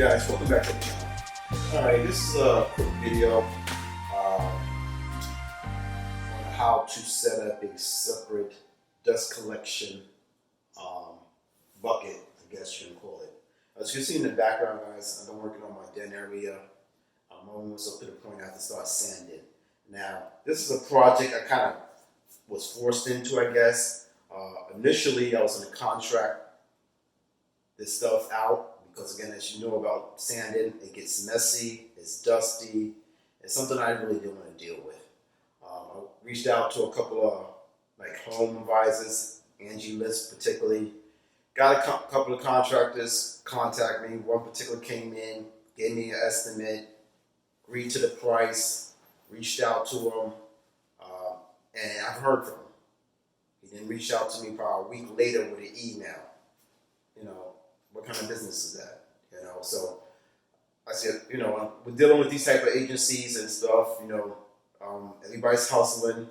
guys, welcome back to the channel. Alright, this is a quick video on how to set up a separate dust collection bucket, I guess you can call it. As you can see in the background, guys, I've been working on my den area. I'm almost up to the point I have to start sanding. Now, this is a project I kind of was forced into, I guess. Initially, I was going to contract this stuff out because, again, as you know about sanding, it gets messy, it's dusty, it's something I really didn't want to deal with. I reached out to a couple of home advisors, Angie List particularly, got a couple of contractors contact me. One particular came in, gave me an estimate, agreed to the price, reached out to him, and I've heard from him. He then reached out to me probably a week later with an email. You know, what kind of business is that? You know, so I said, you know, we're dealing with these type of agencies and stuff. You know, everybody's hustling,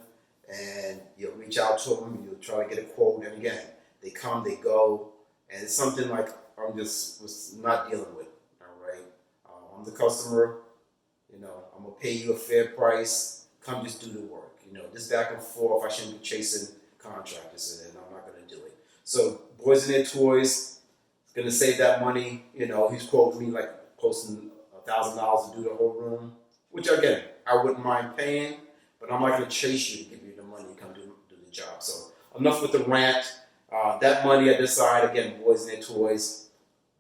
and you'll reach out to them, you'll try to get a quote, and again, they come, they go, and it's something like I'm just was not dealing with. All right, I'm the customer. You know, I'm gonna pay you a fair price. Come, just do the work. You know, this back and forth, I shouldn't be chasing contractors, and I'm not gonna do it. So, Boys and Their Toys. Gonna save that money, you know. He's quoting me like posting $1,000 to do the whole room, which again I wouldn't mind paying, but I'm not gonna chase you to give you the money to come do the job. So enough with the rant. That money I decide again, Boys and Their Toys,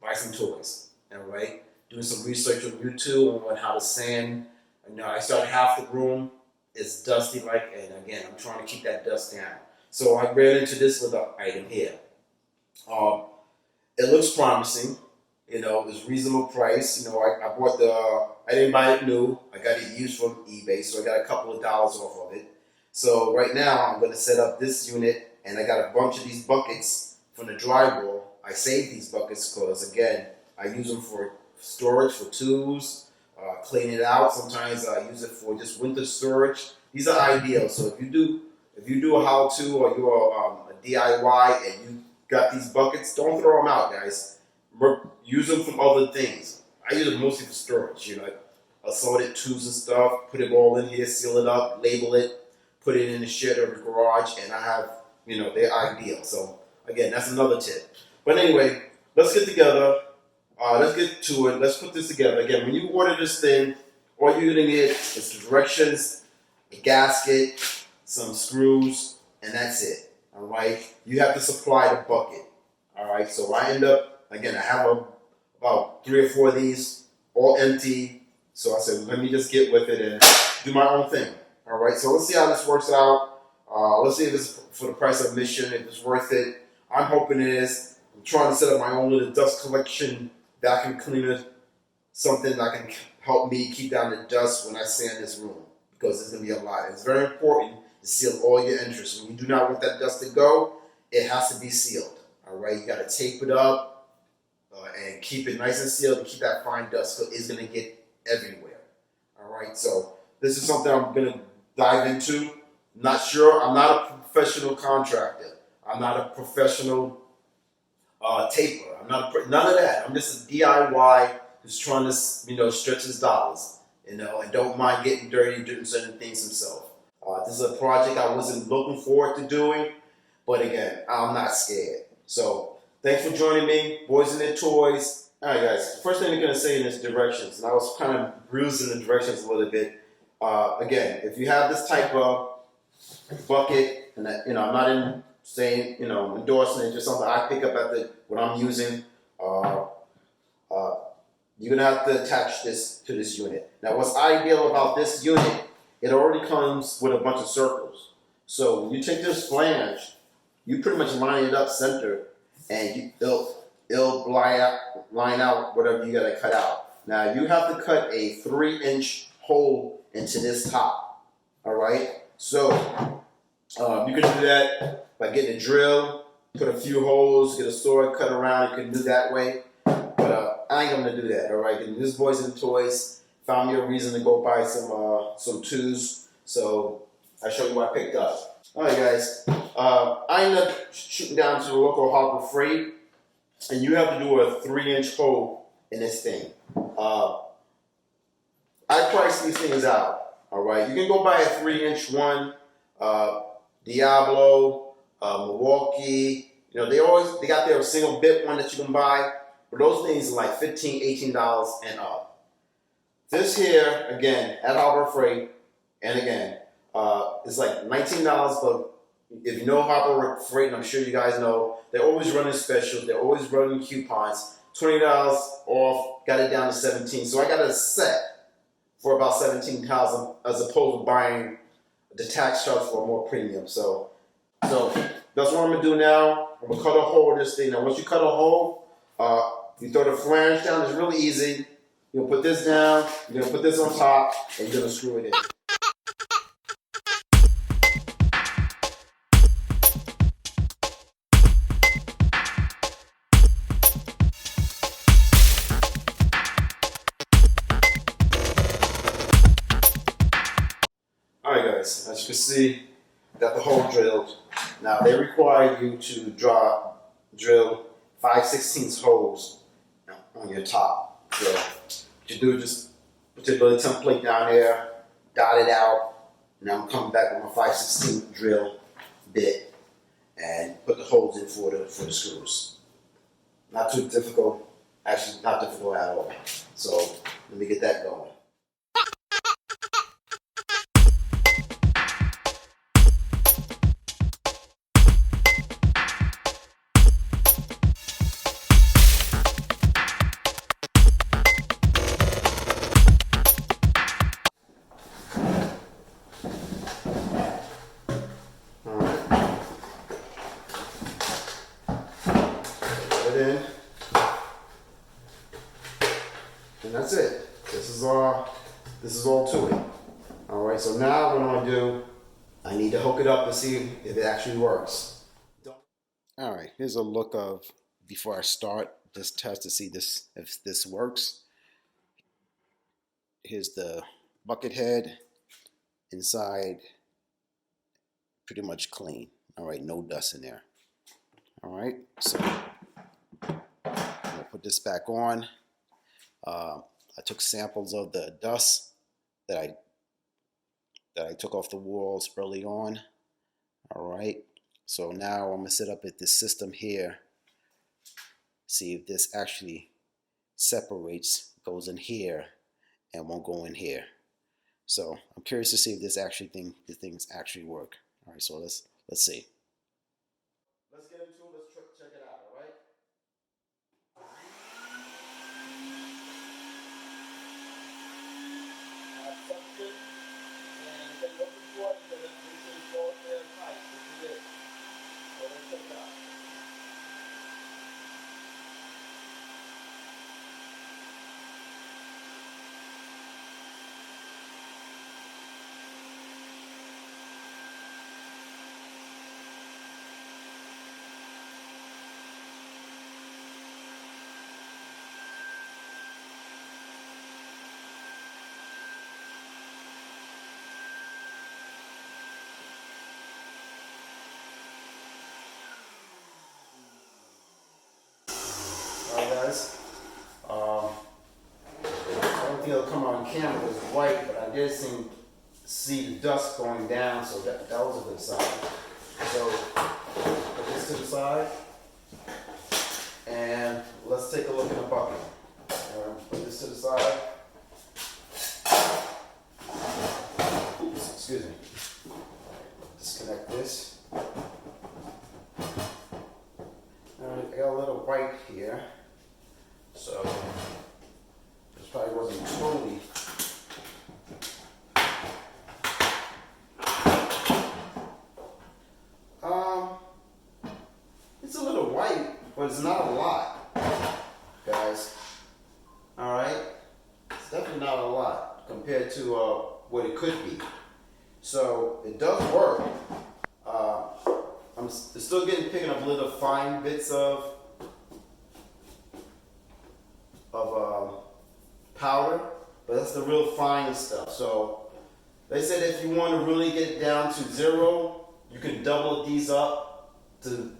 buy some toys. All right, doing some research on YouTube on how to sand. You know, I started half the room is dusty, and again I'm trying to keep that dust down. So I ran into this little item here. It looks promising, you know, it's reasonable price. You know, I bought I didn't buy it new. I got it used from eBay, so I got a couple of dollars off of it. So right now I'm going to set up this unit, and I got a bunch of these buckets from the drywall. I save these buckets because, again, I use them for storage for tools, clean it out. Sometimes I use it for just winter storage. These are ideal. So if you do a how-to or you're a DIY and you got these buckets, don't throw them out, guys. Use them for other things. I use them mostly for storage, you know, like assorted tools and stuff. Put it all in here, seal it up, label it, put it in the shed or the garage, and I have, you know, they're ideal. So again, that's another tip. But anyway, let's get together. Let's get to it. Let's put this together. Again, when you order this thing, all you're gonna get is the directions, a gasket, some screws, and that's it. All right, you have to supply the bucket. All right, so I end up, again, I have about 3 or 4 of these, all empty. So I said, let me just get with it and do my own thing. All right, so let's see how this works out. Let's see if it's for the price of admission, if it's worth it. I'm hoping it is. I'm trying to set up my own little dust collection vacuum cleaner, something that can help me keep down the dust when I sand this room, because it's going to be a lot. It's very important to seal all your entrances. When you do not want that dust to go, it has to be sealed. All right, you got to tape it up and keep it nice and sealed to keep that fine dust, because it's going to get everywhere. All right, so this is something I'm going to dive into. Not sure. I'm not a professional contractor. I'm not a professional taper. I'm not none of that. I'm just a DIY who's trying to, you know, stretch his dollars, you know, and don't mind getting dirty, doing certain things himself. This is a project I wasn't looking forward to doing, but again, I'm not scared. So thanks for joining me, Boys and Their Toys. All right, guys, the first thing I'm going to say in is directions, and I was kind of bruising the directions a little bit. Again, if you have this type of bucket, and that, you know, I'm not saying, you know, endorsing it, just something I pick up at what I'm using, you're going to have to attach this to this unit. Now, what's ideal about this unit, it already comes with a bunch of circles. So when you take this flange, you pretty much line it up center, and it'll line out whatever you got to cut out. Now you have to cut a 3-inch hole into this top. All right. So you can do that by getting a drill, put a few holes, get a sword, cut around. You can do that way. But I ain't gonna do that. All right. And this Boys and Toys found me a reason to go buy some tools, so I'll show you what I picked up. All right, guys. I ended up shooting down to the local Harbor Freight, and you have to do a 3-inch hole in this thing. I price these things out. All right, you can go buy a 3-inch one, Diablo, Milwaukee. You know, they got their single bit one that you can buy, but those things are like $15, $18 and up. This here, again, at Harbor Freight, and again, it's like $19, but if you know Harbor Freight, and I'm sure you guys know, they're always running specials. They're always running coupons. $20 off, got it down to $17. So I got a set for about $17 as opposed to buying detached struts for more premium. So that's what I'm gonna do now. I'm gonna cut a hole in this thing. Now once you cut a hole, you throw the flange down. It's really easy. You're gonna put this down, you're gonna put this on top, and you're gonna screw it in. Alright guys, as you can see, got the hole drilled. Now they require you to drill 5/16 holes on your top. So what you do is just put your little template down there, dot it out, and I'm coming back with my 5/16 drill bit and put the holes in for the screws. Not too difficult, actually not difficult at all. So let me get that going. In, and that's it. This is all to it. All right, so now what I'm gonna do, I need to hook it up and see if it actually works. All right, here's a look of before I start this test to see if this works. Here's the bucket head inside, pretty much clean. All right, no dust in there. All right, so put this back on. I took samples of the dust that I took off the walls early on. All right, so now I'm gonna set up at this system here, see if this actually separates, goes in here, and won't go in here. So I'm curious to see if this the things actually work. All right, so let's see. Let's get into it. Let's check it out. All right. Suction, and then what before is that this is all there tight. This is it. So let's check it out. Guys, I don't think it'll come on camera because it's white, but I did see the dust going down, so that was a good sign. So put this to the side, and let's take a look in the bucket. Put this to the side. Oops, excuse me. Disconnect this. Alright, I got a little white here. So this probably wasn't totally it's a little white, but it's not a lot, guys. All right, it's definitely not a lot compared to what it could be. So it does work. I'm still picking up little fine bits of powder, but that's the real fine stuff. So they said if you want to really get it down to 0, you can double these up to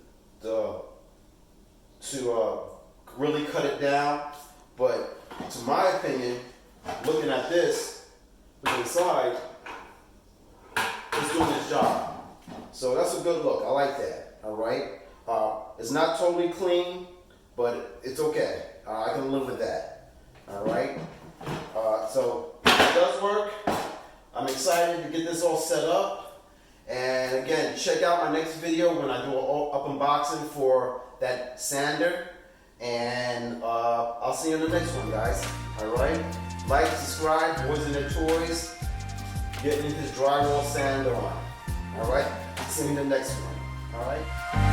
really cut it down. But to my opinion, looking at this from the side, it's doing its job. So that's a good look. I like that. All right. It's not totally clean, but it's okay. I can live with that. All right. So it does work. I'm excited to get this all set up. And again, check out my next video when I do an up unboxing for that sander. And I'll see you in the next one, guys. All right. Like, subscribe, Boys and Their Toys. Getting this drywall sand on. All right. See you in the next one. All right.